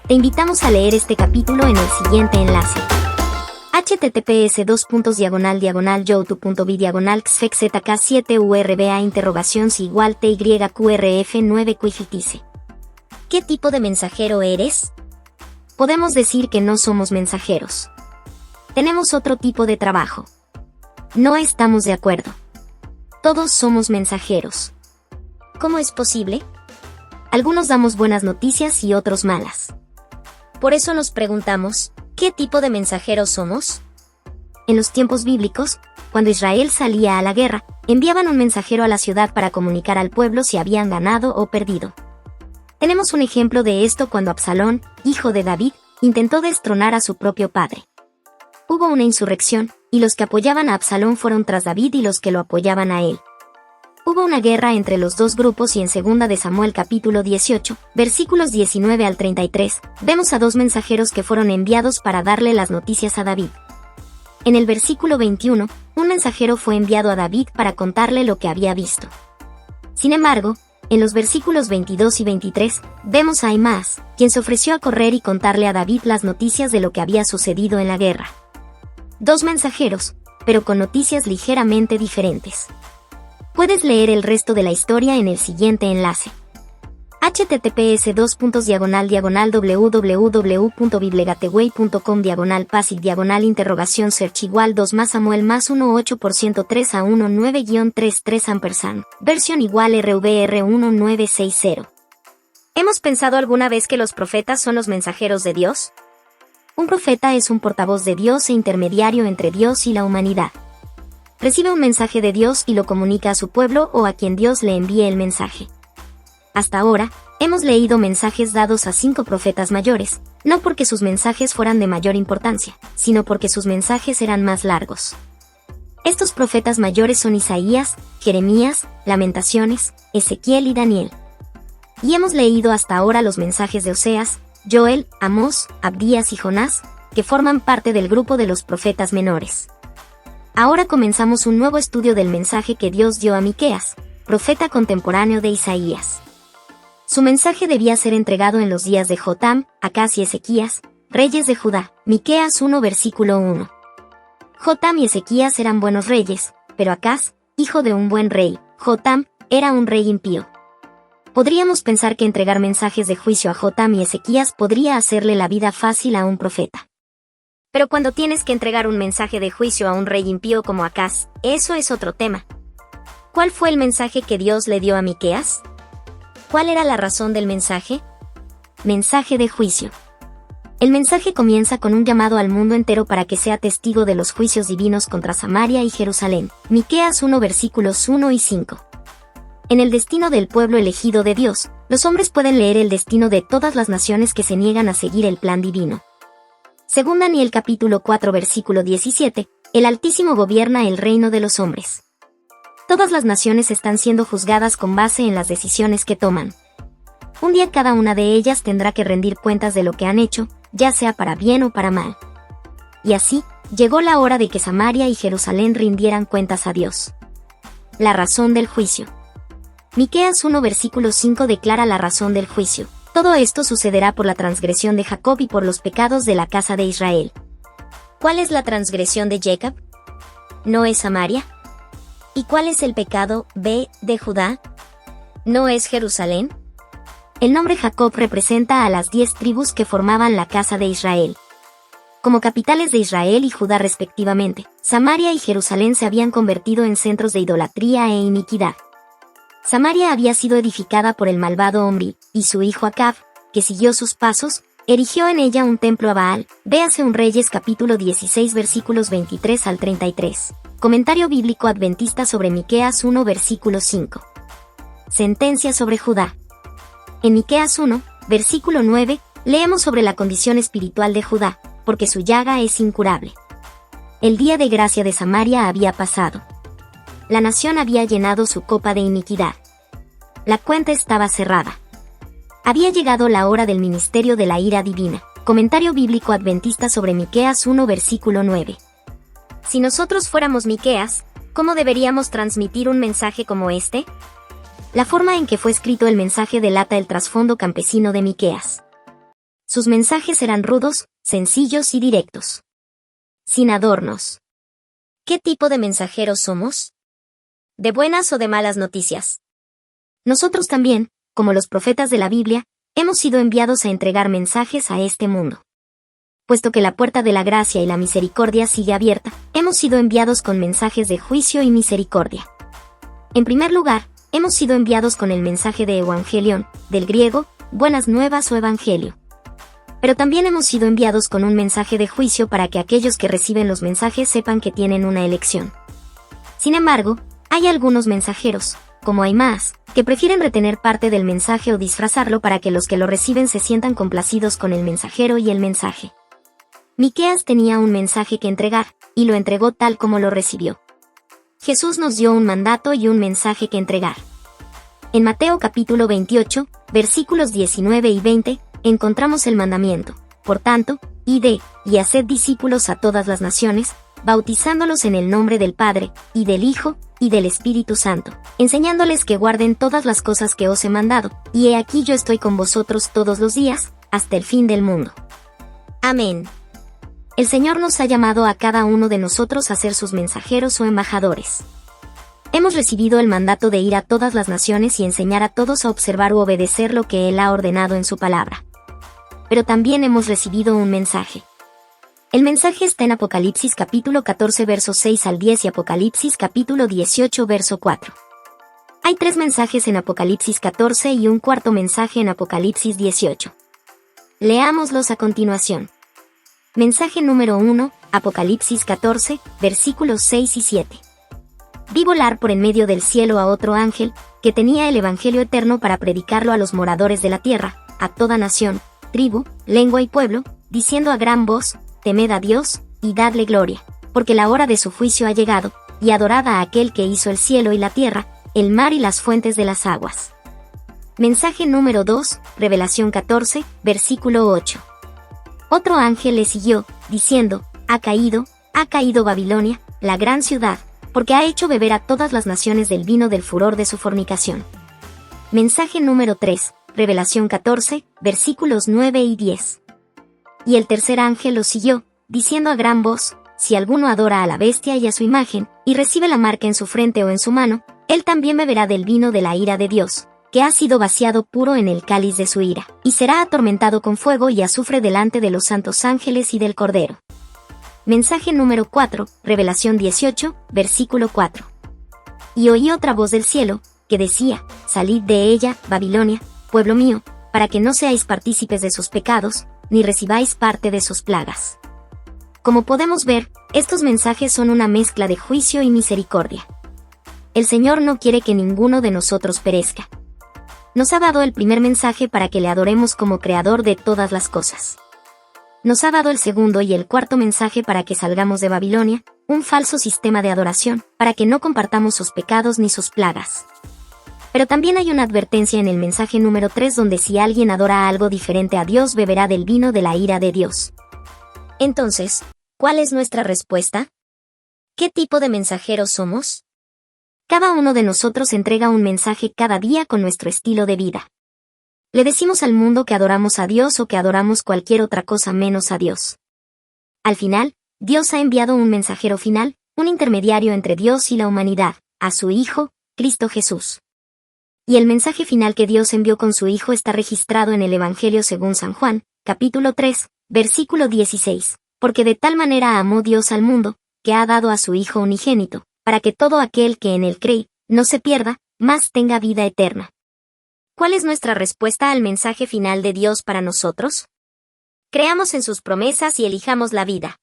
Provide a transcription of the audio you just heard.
Te invitamos a leer este capítulo en el siguiente enlace. https://youtube.b/xfxzk7urba si igual tyqrf9 quifitice. ¿Qué tipo de mensajero eres? Podemos decir que no somos mensajeros. Tenemos otro tipo de trabajo. No estamos de acuerdo. Todos somos mensajeros. ¿Cómo es posible? Algunos damos buenas noticias y otros malas. Por eso nos preguntamos, ¿qué tipo de mensajeros somos? En los tiempos bíblicos, cuando Israel salía a la guerra, enviaban un mensajero a la ciudad para comunicar al pueblo si habían ganado o perdido. Tenemos un ejemplo de esto cuando Absalón, hijo de David, intentó destronar a su propio padre. Hubo una insurrección, y los que apoyaban a Absalón fueron tras David y los que lo apoyaban a él. Hubo una guerra entre los dos grupos y en 2 de Samuel capítulo 18, versículos 19 al 33, vemos a dos mensajeros que fueron enviados para darle las noticias a David. En el versículo 21, un mensajero fue enviado a David para contarle lo que había visto. Sin embargo, en los versículos 22 y 23, vemos a Ahimaas, quien se ofreció a correr y contarle a David las noticias de lo que había sucedido en la guerra. Dos mensajeros, pero con noticias ligeramente diferentes. Puedes leer el resto de la historia en el siguiente enlace. https://www.biblegateway.com/passive/interrogación search igual 2 más Samuel más 1 8% 3 a 1 9-33 ampersand, versión igual RVR 1960. ¿Hemos pensado alguna vez que los profetas son los mensajeros de Dios? Un profeta es un portavoz de Dios e intermediario entre Dios y la humanidad. Recibe un mensaje de Dios y lo comunica a su pueblo o a quien Dios le envíe el mensaje. Hasta ahora, hemos leído mensajes dados a 5 profetas mayores, no porque sus mensajes fueran de mayor importancia, sino porque sus mensajes eran más largos. Estos profetas mayores son Isaías, Jeremías, Lamentaciones, Ezequiel y Daniel. Y hemos leído hasta ahora los mensajes de Oseas, Joel, Amós, Abdías y Jonás, que forman parte del grupo de los profetas menores. Ahora comenzamos un nuevo estudio del mensaje que Dios dio a Miqueas, profeta contemporáneo de Isaías. Su mensaje debía ser entregado en los días de Jotam, Acaz y Ezequías, reyes de Judá. Miqueas 1 versículo 1. Jotam y Ezequías eran buenos reyes, pero Acaz, hijo de un buen rey, Jotam, era un rey impío. Podríamos pensar que entregar mensajes de juicio a Jotam y Ezequías podría hacerle la vida fácil a un profeta. Pero cuando tienes que entregar un mensaje de juicio a un rey impío como Acaz, eso es otro tema. ¿Cuál fue el mensaje que Dios le dio a Miqueas? ¿Cuál era la razón del mensaje? Mensaje de juicio. El mensaje comienza con un llamado al mundo entero para que sea testigo de los juicios divinos contra Samaria y Jerusalén. Miqueas 1 versículos 1 y 5. En el destino del pueblo elegido de Dios, los hombres pueden leer el destino de todas las naciones que se niegan a seguir el plan divino. Según Daniel capítulo 4 versículo 17, el Altísimo gobierna el reino de los hombres. Todas las naciones están siendo juzgadas con base en las decisiones que toman. Un día cada una de ellas tendrá que rendir cuentas de lo que han hecho, ya sea para bien o para mal. Y así, llegó la hora de que Samaria y Jerusalén rindieran cuentas a Dios. La razón del juicio. Miqueas 1 versículo 5 declara la razón del juicio. Todo esto sucederá por la transgresión de Jacob y por los pecados de la casa de Israel. ¿Cuál es la transgresión de Jacob? ¿No es Samaria? ¿Y cuál es el pecado, B, de Judá? ¿No es Jerusalén? El nombre Jacob representa a las 10 tribus que formaban la casa de Israel. Como capitales de Israel y Judá respectivamente, Samaria y Jerusalén se habían convertido en centros de idolatría e iniquidad. Samaria había sido edificada por el malvado Omri, y su hijo Acab, que siguió sus pasos, erigió en ella un templo a Baal. Véase un Reyes capítulo 16 versículos 23 al 33. Comentario bíblico adventista sobre Miqueas 1 versículo 5. Sentencia sobre Judá. En Miqueas 1, versículo 9, leemos sobre la condición espiritual de Judá, porque su llaga es incurable. El día de gracia de Samaria había pasado. La nación había llenado su copa de iniquidad. La cuenta estaba cerrada. Había llegado la hora del ministerio de la ira divina. Comentario bíblico adventista sobre Miqueas 1 versículo 9. Si nosotros fuéramos Miqueas, ¿cómo deberíamos transmitir un mensaje como este? La forma en que fue escrito el mensaje delata el trasfondo campesino de Miqueas. Sus mensajes eran rudos, sencillos y directos. Sin adornos. ¿Qué tipo de mensajeros somos? ¿De buenas o de malas noticias? Nosotros también, como los profetas de la Biblia, hemos sido enviados a entregar mensajes a este mundo. Puesto que la puerta de la gracia y la misericordia sigue abierta, hemos sido enviados con mensajes de juicio y misericordia. En primer lugar, hemos sido enviados con el mensaje de Evangelion, del griego, buenas nuevas o evangelio. Pero también hemos sido enviados con un mensaje de juicio para que aquellos que reciben los mensajes sepan que tienen una elección. Sin embargo, hay algunos mensajeros, como hay más, que prefieren retener parte del mensaje o disfrazarlo para que los que lo reciben se sientan complacidos con el mensajero y el mensaje. Miqueas tenía un mensaje que entregar, y lo entregó tal como lo recibió. Jesús nos dio un mandato y un mensaje que entregar. En Mateo capítulo 28, versículos 19 y 20, encontramos el mandamiento: por tanto, id, y haced discípulos a todas las naciones, bautizándolos en el nombre del Padre, y del Hijo, y del Espíritu Santo, enseñándoles que guarden todas las cosas que os he mandado, y he aquí yo estoy con vosotros todos los días, hasta el fin del mundo. Amén. El Señor nos ha llamado a cada uno de nosotros a ser sus mensajeros o embajadores. Hemos recibido el mandato de ir a todas las naciones y enseñar a todos a observar u obedecer lo que Él ha ordenado en su palabra. Pero también hemos recibido un mensaje. El mensaje está en Apocalipsis capítulo 14 versos 6 al 10 y Apocalipsis capítulo 18 verso 4. Hay 3 mensajes en Apocalipsis 14 y un cuarto mensaje en Apocalipsis 18. Leámoslos a continuación. Mensaje número 1, Apocalipsis 14, versículos 6 y 7. Vi volar por en medio del cielo a otro ángel, que tenía el Evangelio eterno para predicarlo a los moradores de la tierra, a toda nación, tribu, lengua y pueblo, diciendo a gran voz: temed a Dios, y dadle gloria, porque la hora de su juicio ha llegado, y adorad a aquel que hizo el cielo y la tierra, el mar y las fuentes de las aguas. Mensaje número 2, Revelación 14, versículo 8. Otro ángel le siguió, diciendo: ha caído Babilonia, la gran ciudad, porque ha hecho beber a todas las naciones del vino del furor de su fornicación. Mensaje número 3, Revelación 14, versículos 9 y 10. Y el tercer ángel lo siguió, diciendo a gran voz: si alguno adora a la bestia y a su imagen, y recibe la marca en su frente o en su mano, él también beberá del vino de la ira de Dios, que ha sido vaciado puro en el cáliz de su ira, y será atormentado con fuego y azufre delante de los santos ángeles y del Cordero. Mensaje número 4, Revelación 18, versículo 4. Y oí otra voz del cielo, que decía: salid de ella, Babilonia, pueblo mío, para que no seáis partícipes de sus pecados, ni recibáis parte de sus plagas. Como podemos ver, estos mensajes son una mezcla de juicio y misericordia. El Señor no quiere que ninguno de nosotros perezca. Nos ha dado el primer mensaje para que le adoremos como creador de todas las cosas. Nos ha dado el segundo y el cuarto mensaje para que salgamos de Babilonia, un falso sistema de adoración, para que no compartamos sus pecados ni sus plagas. Pero también hay una advertencia en el mensaje número 3 donde si alguien adora algo diferente a Dios beberá del vino de la ira de Dios. Entonces, ¿cuál es nuestra respuesta? ¿Qué tipo de mensajeros somos? Cada uno de nosotros entrega un mensaje cada día con nuestro estilo de vida. Le decimos al mundo que adoramos a Dios o que adoramos cualquier otra cosa menos a Dios. Al final, Dios ha enviado un mensajero final, un intermediario entre Dios y la humanidad, a su Hijo, Cristo Jesús. Y el mensaje final que Dios envió con su Hijo está registrado en el Evangelio según San Juan, capítulo 3, versículo 16, porque de tal manera amó Dios al mundo, que ha dado a su Hijo unigénito, para que todo aquel que en él cree, no se pierda, mas tenga vida eterna. ¿Cuál es nuestra respuesta al mensaje final de Dios para nosotros? Creamos en sus promesas y elijamos la vida.